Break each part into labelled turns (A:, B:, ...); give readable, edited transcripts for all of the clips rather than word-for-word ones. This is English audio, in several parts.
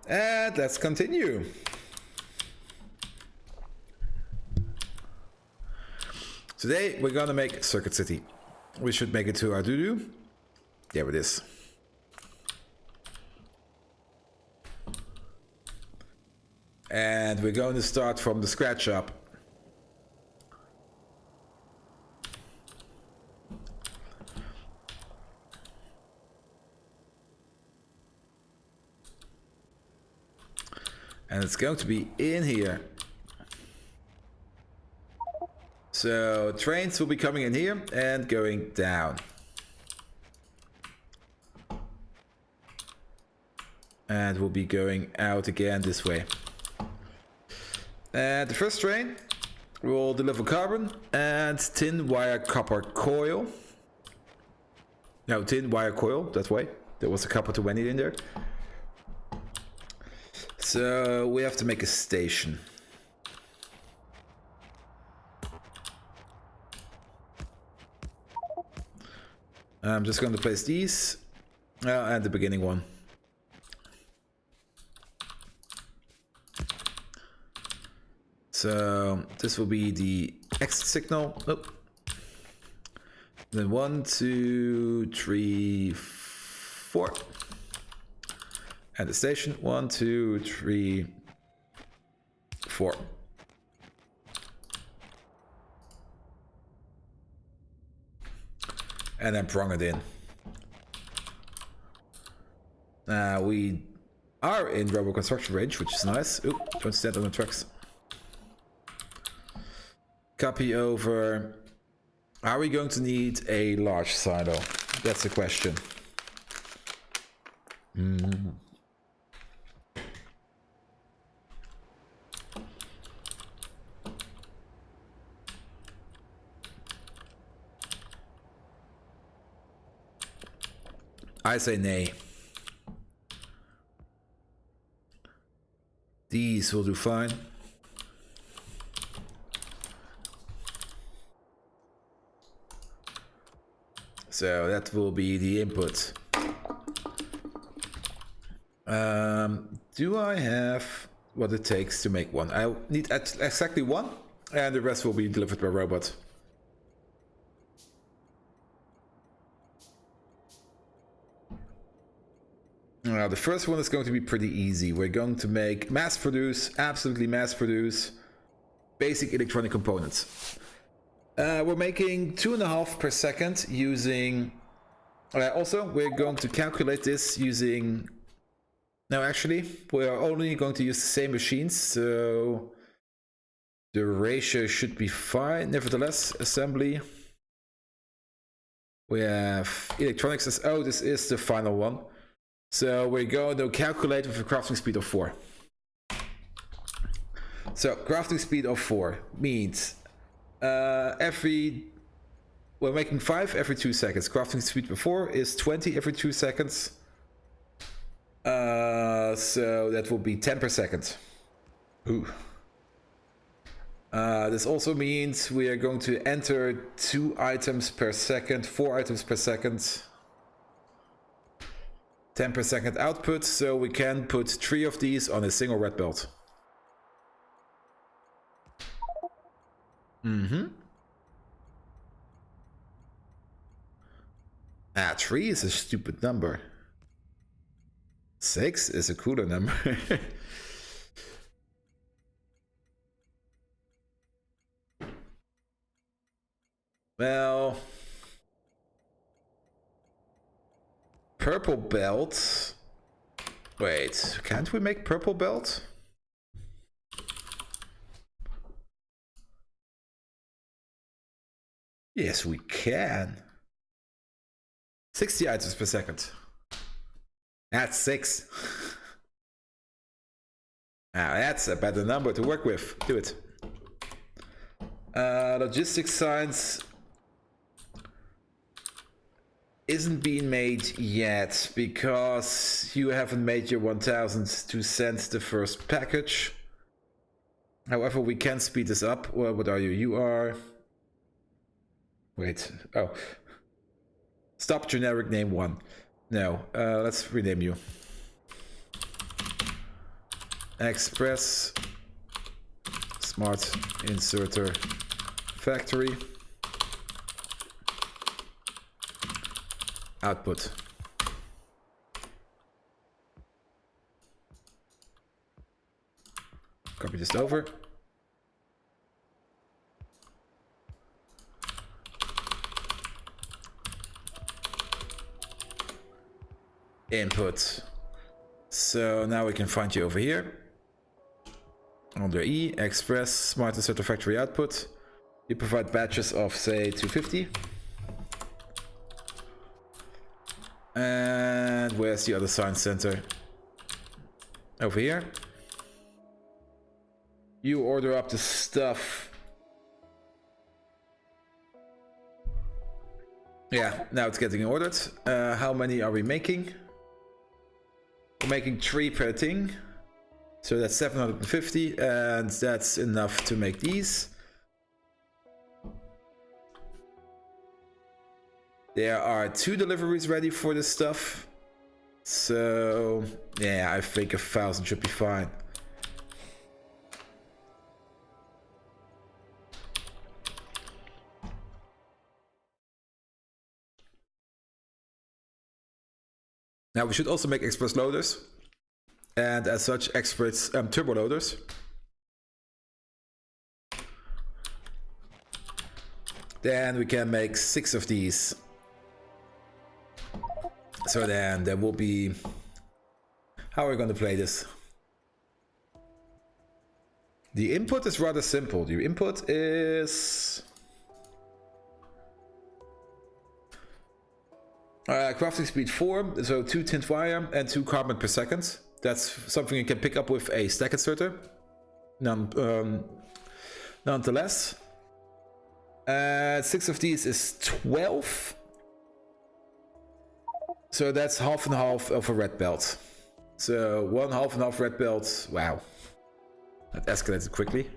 A: And let's continue. Today we're gonna make Circuit City. We should make it to our doo-doo. There it is. And we're going to start from the scratch up. And it's going to be in here. So trains will be coming in here and going down. And we'll be going out again this way. And the first train will deliver carbon and tin wire copper coil. No, tin wire coil, that way. There was a copper to wend it in there. So we have to make a station. I'm just going to place these and the beginning one. So this will be the exit signal. Oh. Then 1, 2, 3, 4. And the station 1, 2, 3, 4. And then prong it in. We are in rubber construction range, which is nice. Oop, don't stand on the tracks. Copy over. Are we going to need a large silo? That's the question. I say nay. These will do fine. So that will be the input. Do I have what it takes to make one? I need exactly one, and the rest will be delivered by robot. Now, the first one is going to be pretty easy. We're going to make mass produce, absolutely mass produce, basic electronic components. We're making 2.5 per second using... also, we're going to calculate this using... No, actually, we are only going to use the same machines, so the ratio should be fine. Nevertheless, assembly. We have electronics as... Oh, this is the final one. So we're going to calculate with a crafting speed of 4. So crafting speed of 4 means we're making 5 every 2 seconds. Crafting speed of 4 is 20 every 2 seconds. So that will be 10 per second. Ooh. This also means we are going to enter 2 items per second, 4 items per second. 10 per second output, so we can put 3 of these on a single red belt. Mm-hmm. 3 is a stupid number. 6 is a cooler number. Well... Purple belt. Wait, can't we make purple belt? Yes, we can. 60 items per second. That's 6. Now that's a better number to work with. Do it. Logistic science isn't being made yet because you haven't made your 1000 to send the first package. However, we can speed this up. Well, what are you? You are... Wait. Oh. Stop generic name 1. No. Let's rename you. express smart inserter factory output. Copy this over. Input. So now we can find you over here. Under E, express smart inserter factory output. You provide batches of say 250. And where's the other science center? Over here. You order up the stuff. Yeah, now it's getting ordered. How many are we making? We're making 3 per thing. So that's 750, and that's enough to make these. There are 2 deliveries ready for this stuff. So yeah, I think 1,000 should be fine. Now we should also make express loaders, and as such express turbo loaders. Then we can make 6 of these. So then there will be... How are we going to play this? The input is rather simple. The input is... crafting speed 4, so 2 tint wire and 2 carbon per second. That's something you can pick up with a stack inserter. Nonetheless. 6 of these is 12. So that's half and half of a red belt. So 1 half and half red belt. Wow. That escalated quickly.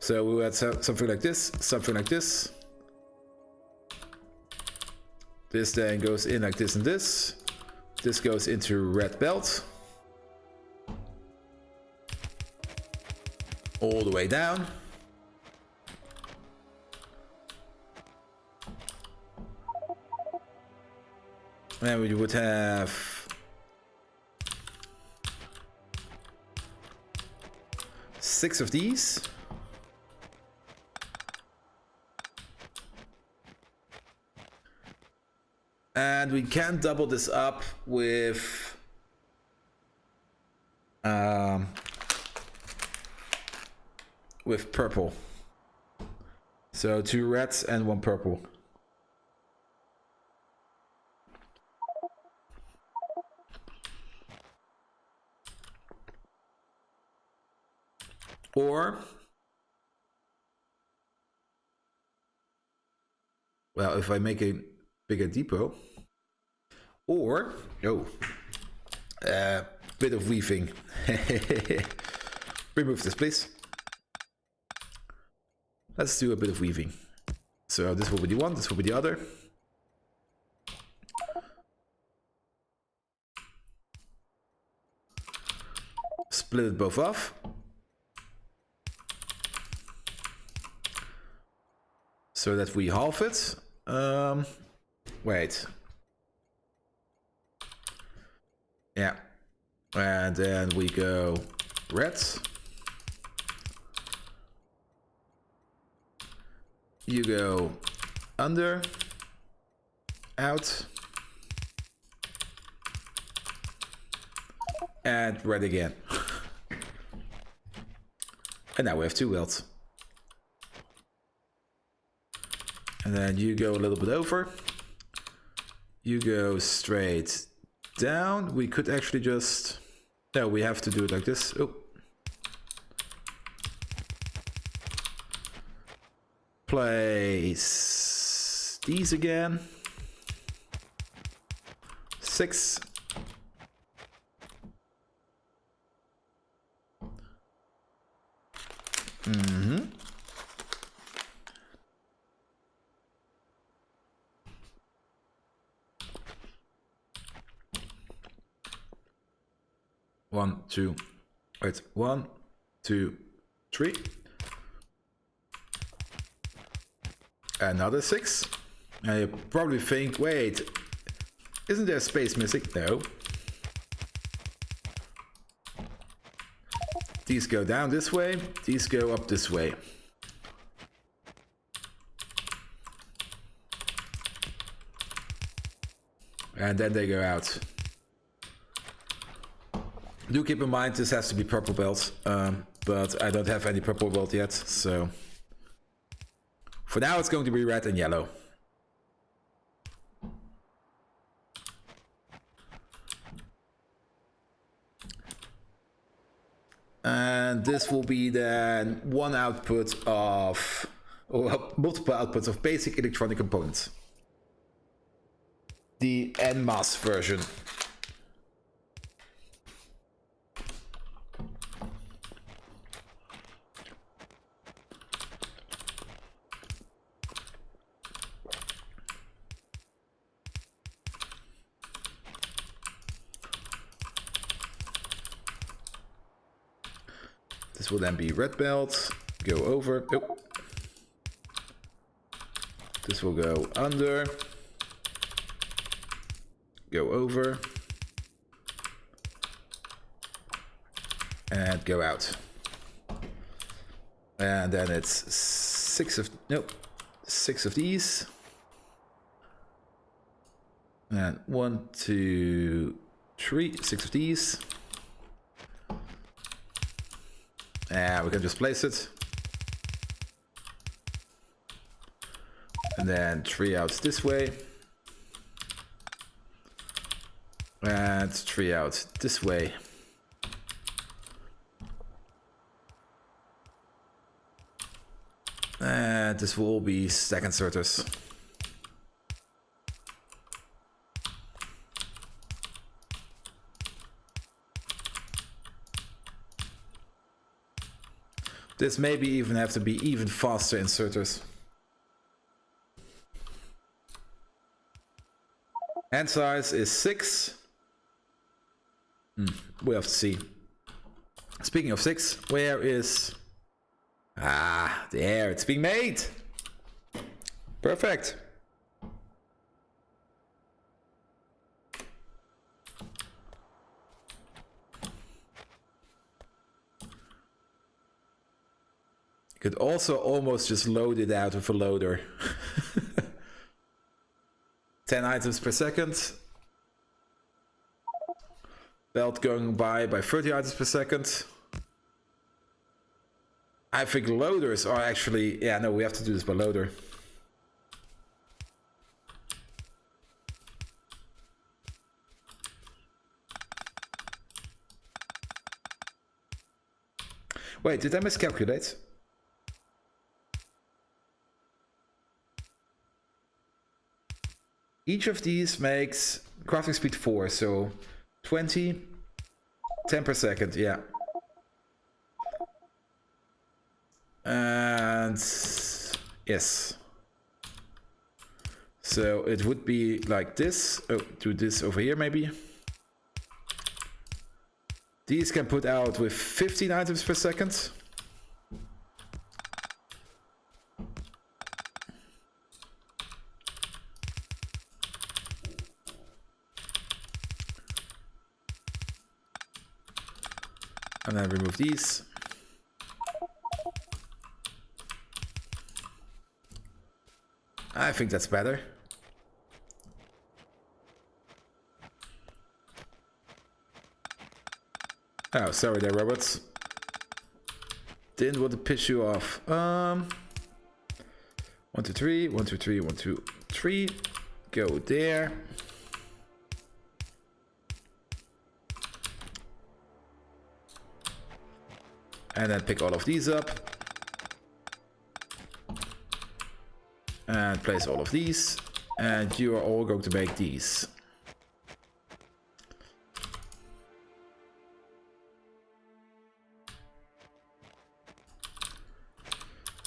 A: So we had something like this, something like this. This then goes in like this and this. This goes into red belt. All the way down. And we would have six of these. And we can double this up with purple. So 2 reds and 1 purple. Or, well, if I make a bigger depot, or, bit of weaving. Remove this, please. Let's do a bit of weaving. So this will be the one, this will be the other. Split it both off. So that we halve it. Wait. Yeah. And then we go red. You go under, out, and red again. And now we have 2 welds. And then you go a little bit over. You go straight down. We could actually just... No, we have to do it like this. Oh. Place these again. 6. 1, 2, wait, 1, 2, 3. Another 6. And you probably think, wait, isn't there space missing? No. These go down this way, these go up this way. And then they go out. Do keep in mind this has to be purple belt, but I don't have any purple belt yet, so for now it's going to be red and yellow. And this will be then one output of, or multiple outputs of basic electronic components. The en masse version. This will then be red belt, go over. Oh. This will go under, go over, and go out. And then it's 6 of these. And 1, 2, 3, 6 of these. And we can just place it. And then 3 out this way. And 3 out this way. And this will all be stack inserters. This maybe even have to be even faster inserters. Hand size is 6. We have to see. Speaking of 6, where is... Ah, there, it's being made. Perfect. You could also almost just load it out with a loader. 10 items per second. Belt going by 30 items per second. I think loaders are actually... Yeah, no, we have to do this by loader. Wait, did I miscalculate? Each of these makes crafting speed 4, so 20, 10 per second, yeah. And yes. So it would be like this. Oh, do this over here maybe. These can put out with 15 items per second. And then remove these. I think that's better. Oh, sorry there, robots. Didn't want to piss you off. 1, 2, 3, 1, 2, 3, 1, 2, 3. Go there. And then pick all of these up. And place all of these. And you are all going to make these.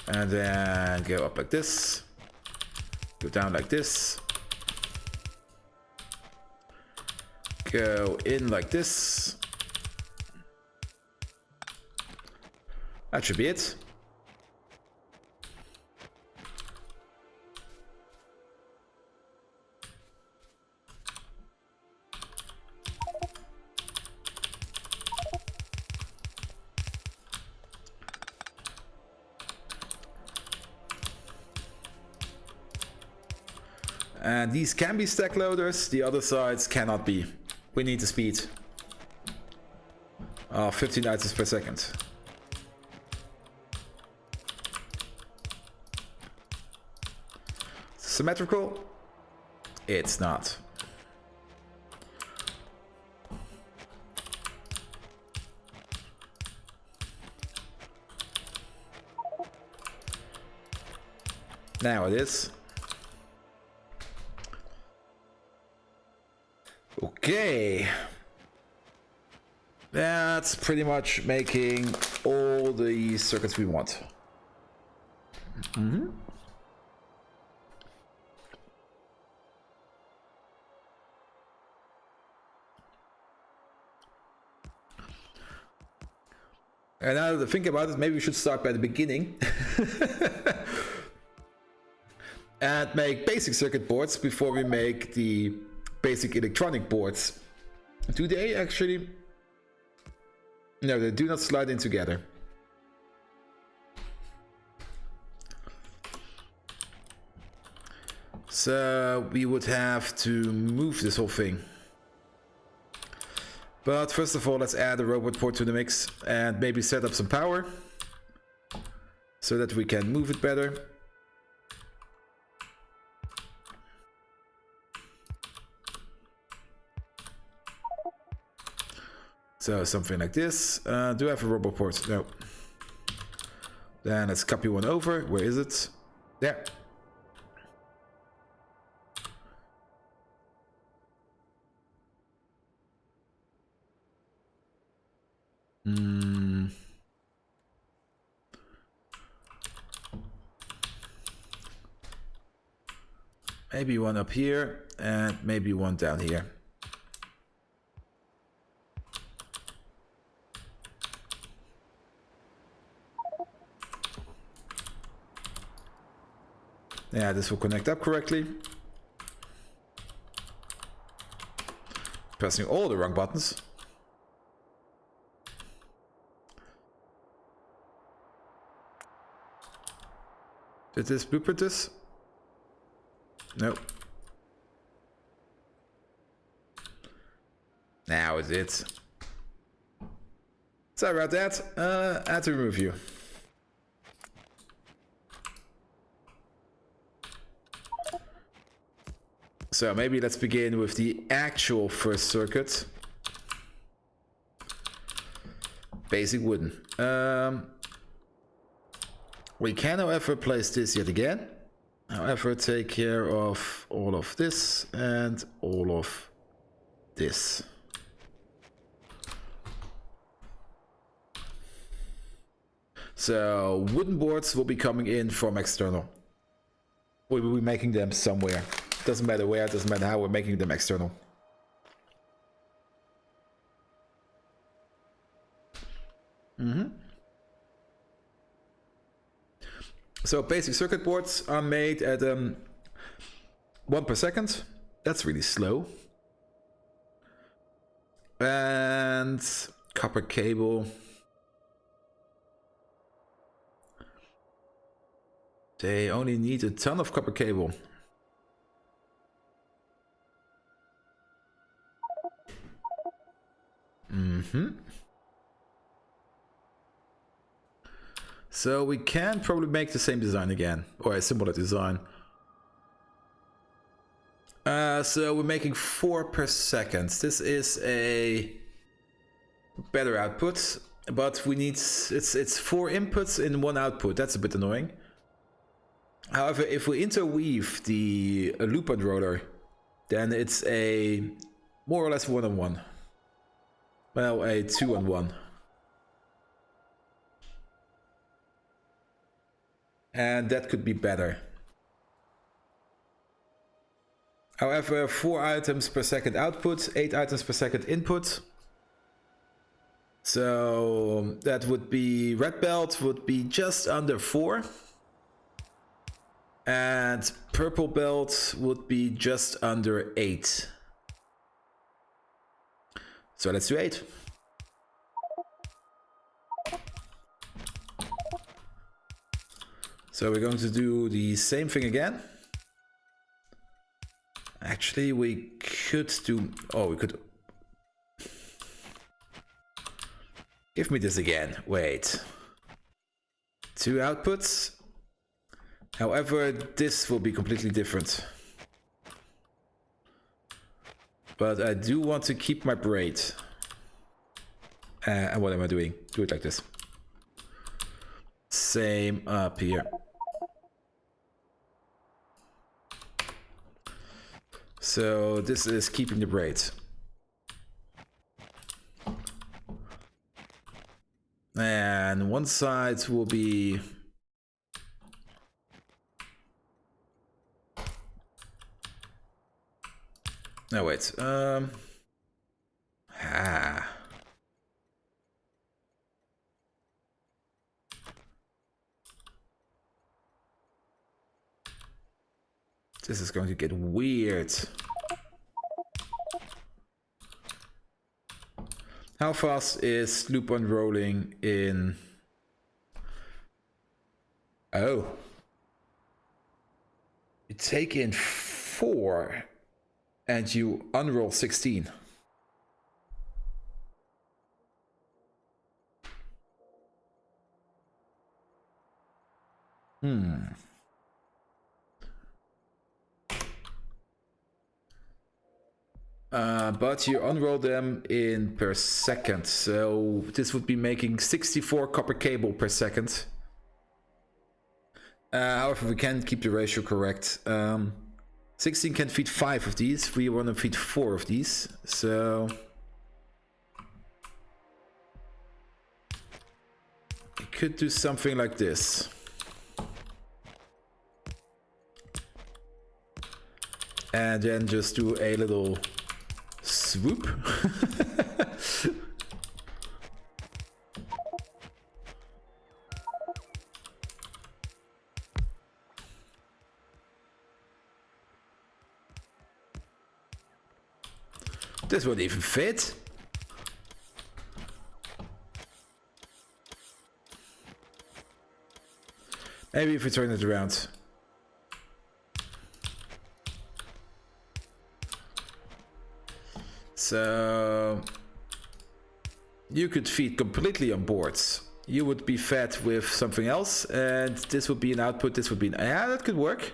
A: And then go up like this. Go down like this. Go in like this. That should be it. And these can be stack loaders, the other sides cannot be. We need the speed. 15 items per second. Symmetrical? It's not. Now it is. Okay. That's pretty much making all the circuits we want. Mm-hmm. And now that I think about it, maybe we should start by the beginning. And make basic circuit boards before we make the basic electronic boards. Do they actually? No, they do not slide in together. So we would have to move this whole thing. But first of all, let's add a robot port to the mix and maybe set up some power so that we can move it better. So something like this. Do I have a robot port? No. Then let's copy one over. Where is it? There. Maybe one up here and maybe one down here. Yeah, this will connect up correctly. Pressing all the wrong buttons. Did this blueprint this? Nope. Now is it. Sorry about that. I had to remove you. So maybe let's begin with the actual first circuit. Basic wooden. We can, however, place this yet again. However, take care of all of this and all of this. So wooden boards will be coming in from external. We will be making them somewhere. Doesn't matter where, doesn't matter how, we're making them external. So basic circuit boards are made at 1 per second. That's really slow. And copper cable. They only need a ton of copper cable. So we can probably make the same design again, or a similar design. So we're making 4 per second. This is a better output, but we need it's 4 inputs in 1 output. That's a bit annoying. However, if we interweave the loop and roller, then it's a more or less 1-on-1. Well, a 2-on-1. And that could be better. However, 4 items per second output, 8 items per second input. So that would be red belt would be just under 4. And purple belt would be just under 8. So let's do 8. So we're going to do the same thing again. Actually, we could do... Oh, we could... Give me this again. Wait. 2 outputs. However, this will be completely different. But I do want to keep my braid. And what am I doing? Do it like this. Same up here. So this is keeping the braid. And one side will be... No, wait. This is going to get weird. How fast is loop unrolling in... Oh. You take in 4 and you unroll 16. But you unroll them in per second, so this would be making 64 copper cable per second. However, we can keep the ratio correct. 16 can feed 5 of these, we want to feed 4 of these, so... We could do something like this. And then just do a little swoop. This won't even fit. Maybe if we turn it around. So you could feed completely on boards. You would be fed with something else, and this would be an output. This would be an... Yeah, that could work.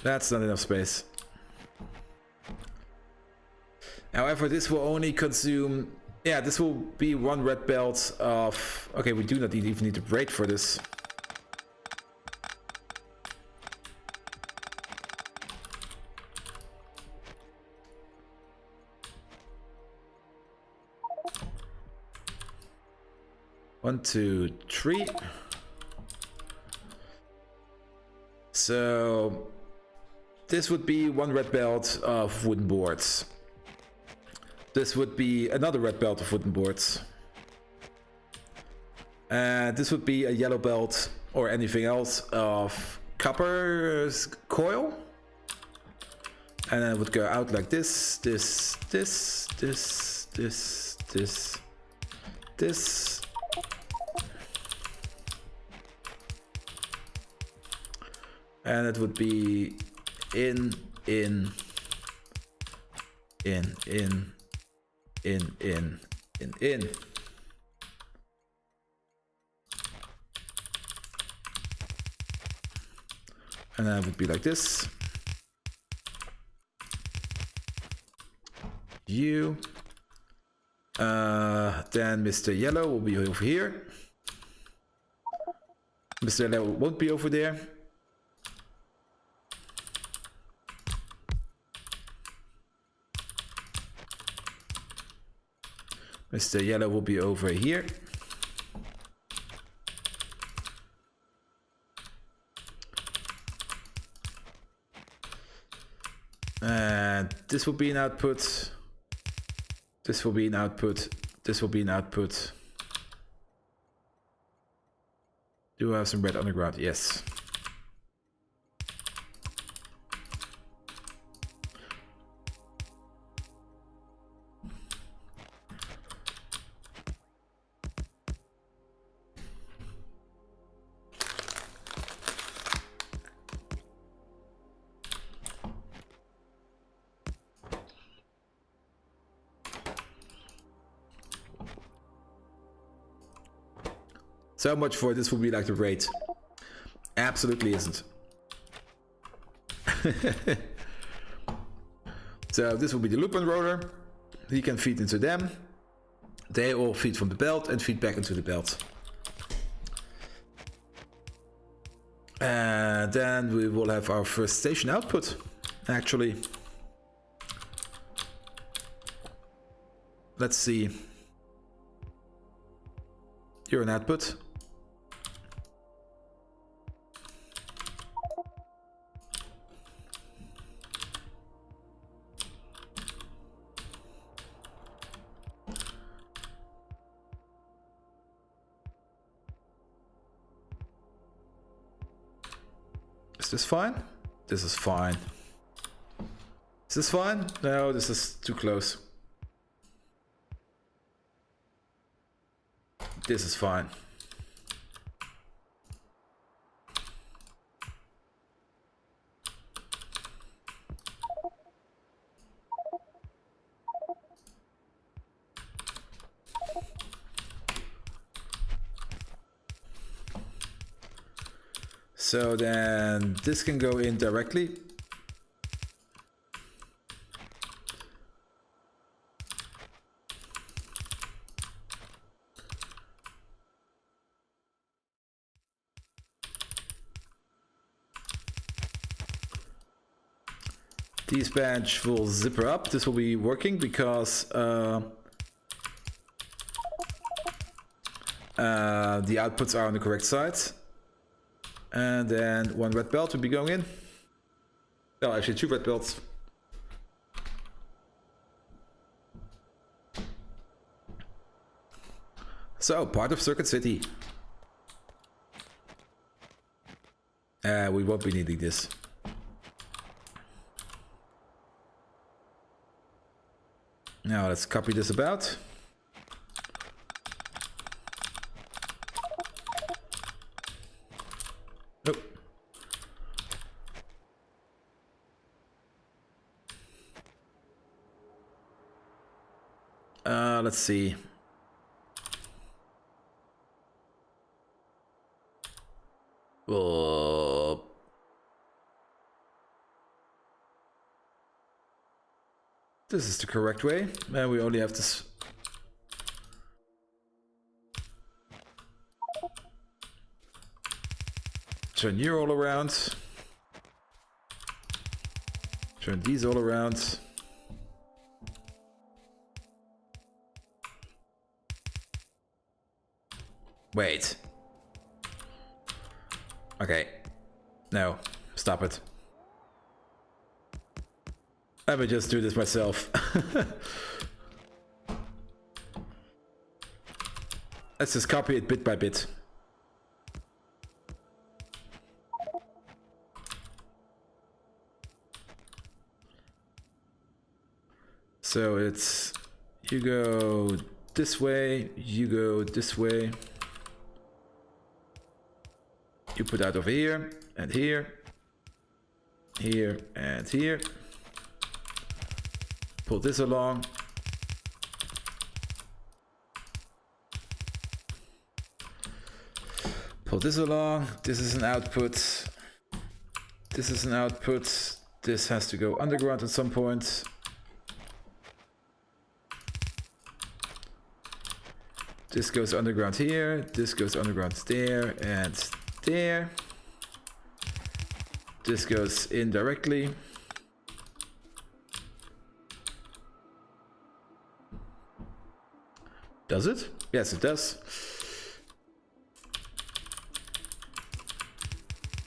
A: That's not enough space. However, this will only consume... Yeah, this will be 1 red belt of... Okay, we do not even need to braid for this. One, two, 3. So this would be 1 red belt of wooden boards. This would be another red belt of wooden boards. And this would be a yellow belt or anything else of copper coil. And then it would go out like this, this, this, this, this, this, this. And it would be in. And then it would be like this. You. Then Mr. Yellow will be over here. Mr. Yellow won't be over there. Mr. Yellow will be over here. And this will be an output. This will be an output. This will be an output. Do I have some red underground? Yes. So much for this will be like the raid. Absolutely isn't. So this will be the loop unroller. He can feed into them. They all feed from the belt and feed back into the belt. And then we will have our first station output, actually. Let's see. You're an output. Is this fine? This is fine. Is this fine? No, this is too close. This is fine. So then this can go in directly. These bench will zipper up. This will be working because the outputs are on the correct side. And then one red belt will be going in. Oh, actually two red belts. So, part of Circuit City. We won't be needing this. Now let's copy this about. Nope. Let's see. This is the correct way, and we only have to turn you all around. Turn these all around. Wait. Okay. No. Stop it. Let me just do this myself. Let's just copy it bit by bit. So it's you go this way, you go this way. You put out over here and here, here and here. Pull this along. Pull this along. This is an output. This is an output. This has to go underground at some point. This goes underground here. This goes underground there and there. This goes in directly. Does it? Yes, it does.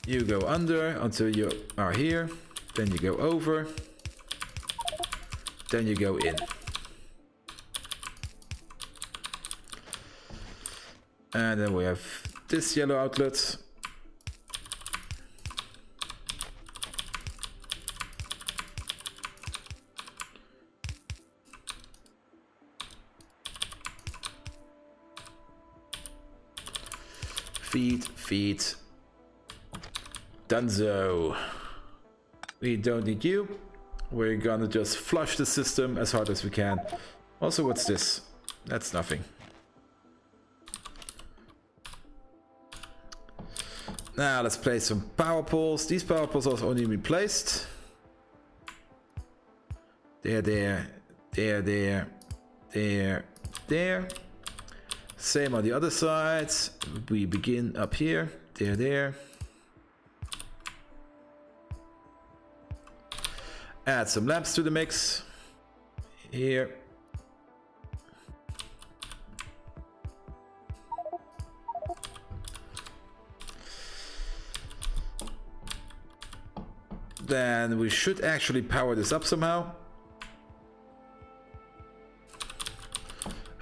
A: You go under until you are here. Then you go over. then you go in. And then we have this yellow outlet. Feed. Dunzo. We don't need you. We're gonna just flush the system as hard as we can. Also, what's this? That's nothing. Now let's place some power poles. These power poles also only be placed. There. Same on the other side. We begin up here. There. Add some lamps to the mix. Here. Then we should actually power this up somehow.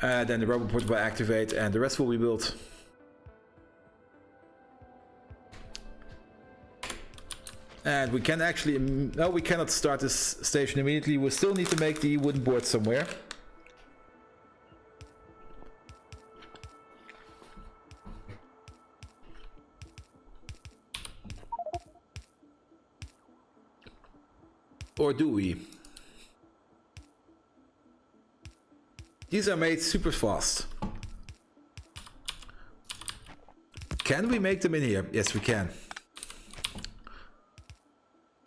A: Then the robot port will activate and the rest will be built. And we can actually... No, we cannot start this station immediately. We still need to make the wooden board somewhere. Or do we? These are made super fast. Can we make them in here? Yes, we can.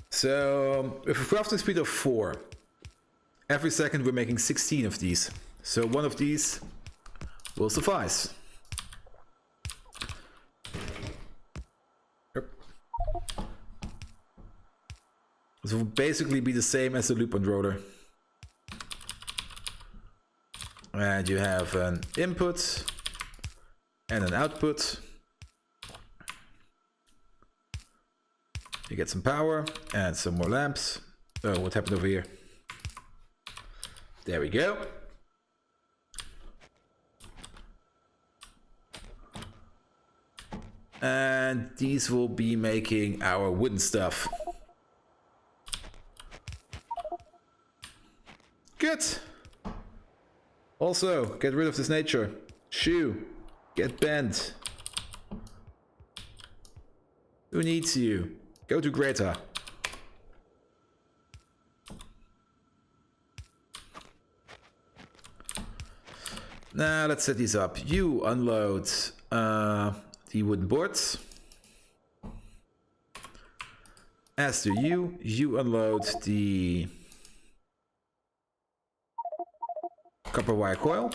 A: So, with a crafting speed of 4, every second we're making 16 of these. So one of these will suffice. Yep. This will basically be the same as the loop and roller. And you have an input and an output. You get some power and some more lamps. Oh, what happened over here? There we go. And these will be making our wooden stuff. Good. Also, get rid of this nature. Shoe. Get bent. Who needs you? Go to Greta. Now let's set these up. You unload the wooden boards. As do you. You unload the copper wire coil.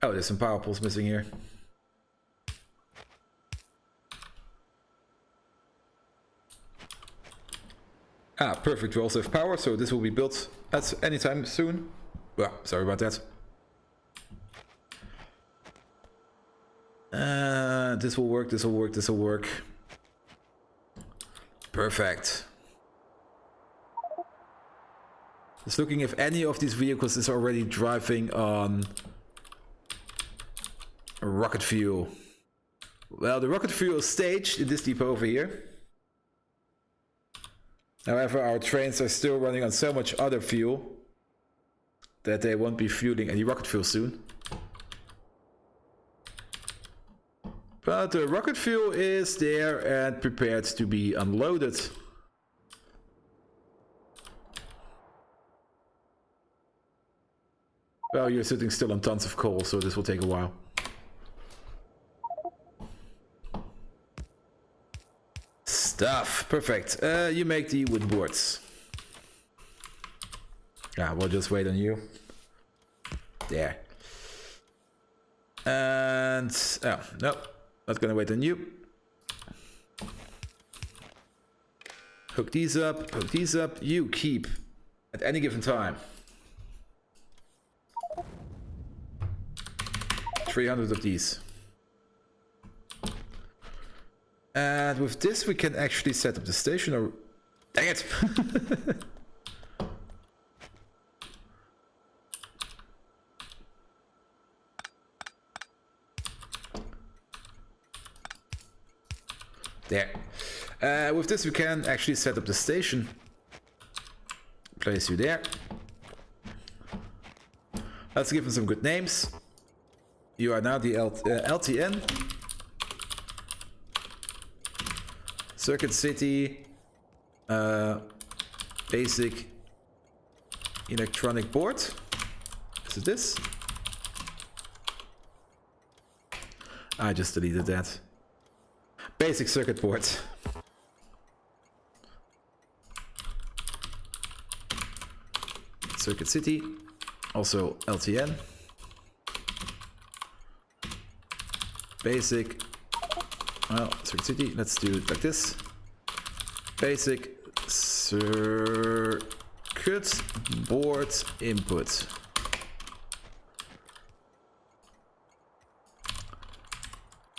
A: Oh, there's some power poles missing here. Ah, perfect. We also have power, so this will be built at any time soon. Well, sorry about that. This will work, this will work, this will work. Perfect. Just looking if any of these vehicles is already driving on rocket fuel. Well, the rocket fuel is staged in this depot over here. However, our trains are still running on so much other fuel that they won't be fueling any rocket fuel soon. But the rocket fuel is there and prepared to be unloaded. Well, you're sitting still on tons of coal, so this will take a while. Stuff. Perfect. You make the wood boards. Yeah, we'll just wait on you. There. And... oh, no. Not gonna wait on you. Hook these up. Hook these up. You keep at any given time 300 of these. And with this we can actually set up the station, or Dang it! There. With this we can actually set up the station. Place you there. Let's give them some good names. You are now the LTN. Circuit City. Basic electronic board. Is it this? I just deleted that. Basic circuit board. Circuit City. Also LTN. Basic. Well, Circuit City. Let's do it like this. Basic circuit board input.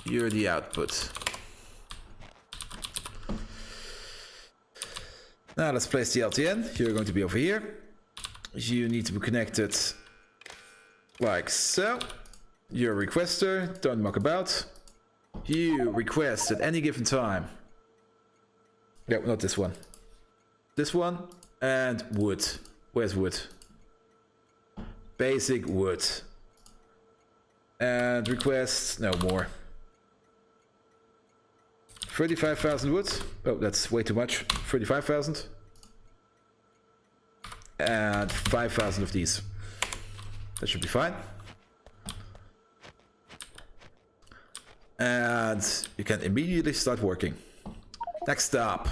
A: You're the output. Now let's place the LTN. You're going to be over here. You need to be connected like so. You're a requester, don't muck about. You request at any given time. No, not this one. This one and wood. Where's wood? Basic wood. And request no more. 35,000 wood. Oh, that's way too much. 35,000. And 5,000 of these. That should be fine. And you can immediately start working. Next stop.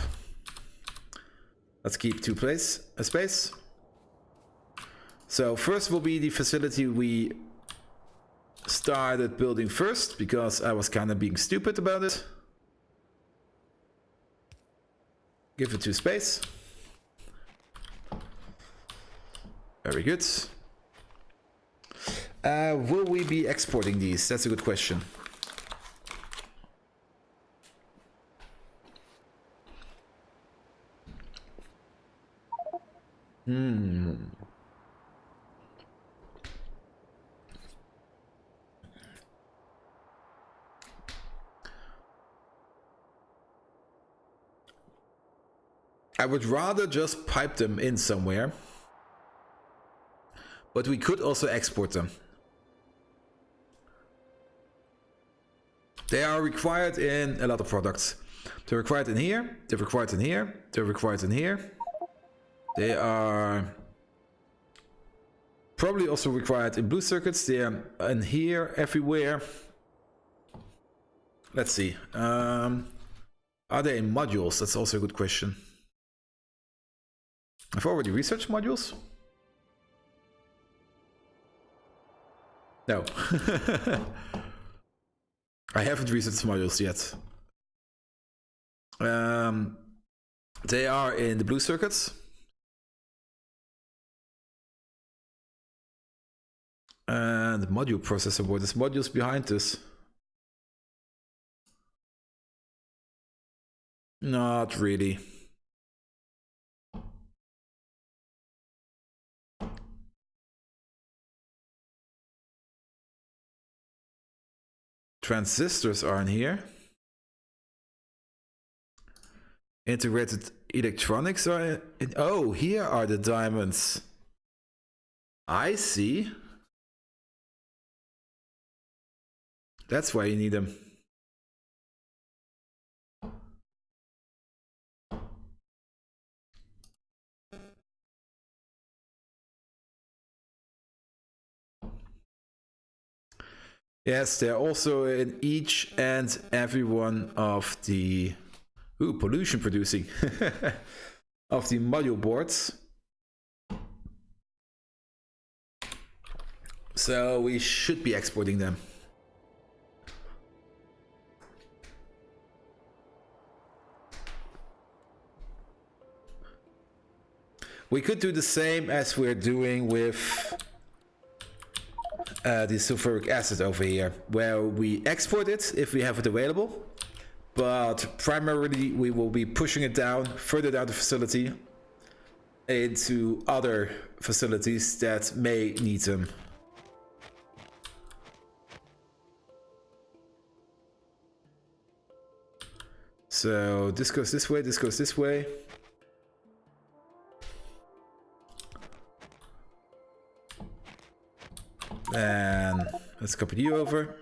A: Let's keep a space. So first will be the facility we started building first, because I was kind of being stupid about it. Give it 2 space. Very good. Will we be exporting these? That's a good question. I would rather just pipe them in somewhere. But we could also export them. They are required in a lot of products. They're required in here, they're required in here, they're required in here. They are probably also required in blue circuits. They are in here, everywhere. Let's see. Are they in modules? That's also a good question. I've already researched modules. No. I haven't researched modules yet. They are in the blue circuits. And the module processor board. There's modules behind this. Not really. Transistors are in here. Integrated electronics are in. Oh, here are the diamonds. I see. That's why you need them. Yes, they're also in each and every one of the pollution producing of the module boards. So we should be exporting them. We could do the same as we're doing with the sulfuric acid over here, where we export it if we have it available, but primarily we will be pushing it down, further down the facility, into other facilities that may need them. So this goes this way, this goes this way. And let's copy you over.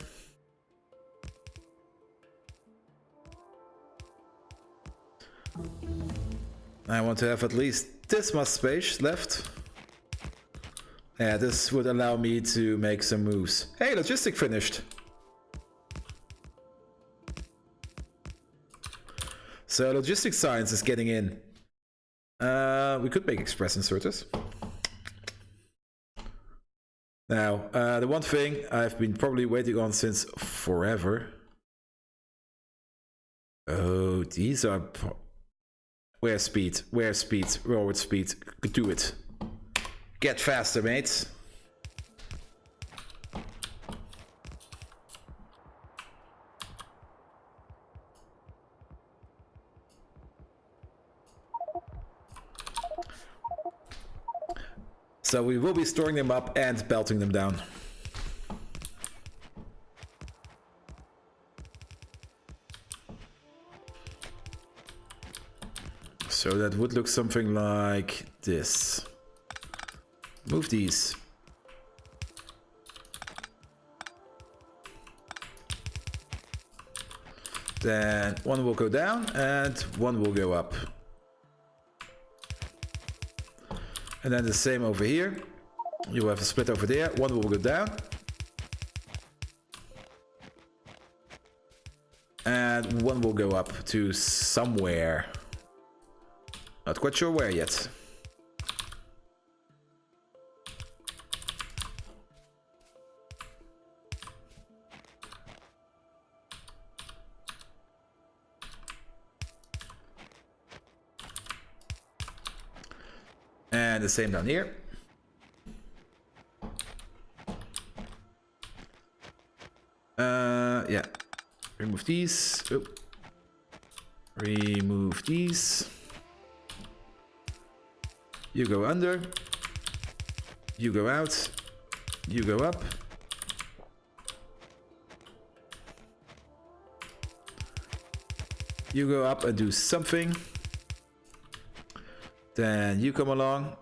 A: I want to have at least this much space left. Yeah, this would allow me to make some moves. Hey, Logistic finished. So Logistic Science is getting in. We could make express inserters. Now, the one thing I've been probably waiting on since forever. Oh, these are... Where's speed? Where's speed? Forward speed. Do it. Get faster, mates. So we will be storing them up and belting them down. So that would look something like this. Move these. Then one will go down and one will go up. And then the same over here. You will have a split over there. One will go down. And one will go up to somewhere. Not quite sure where yet. And the same down here. Yeah. Remove these. Oh. Remove these. You go under. You go out. You go up. You go up and do something. Then you come along.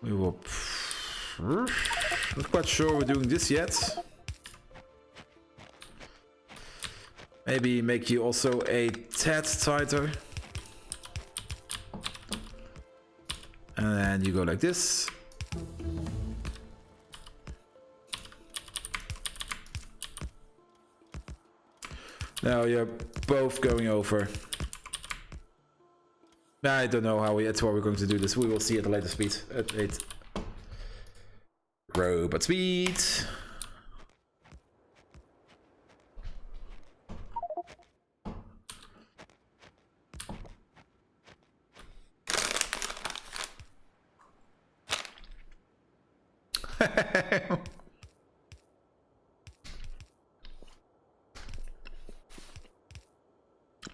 A: We will... Not quite sure we're doing this yet. Maybe make you also a tad tighter. And then you go like this. Now you're both going over. I don't know how we're going to do this. We will see at a later speed. At 8. Robot speed.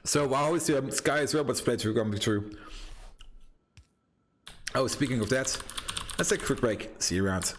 A: So how is the Sky's robots playthrough coming through? Oh, speaking of that, let's take a quick break. See you around.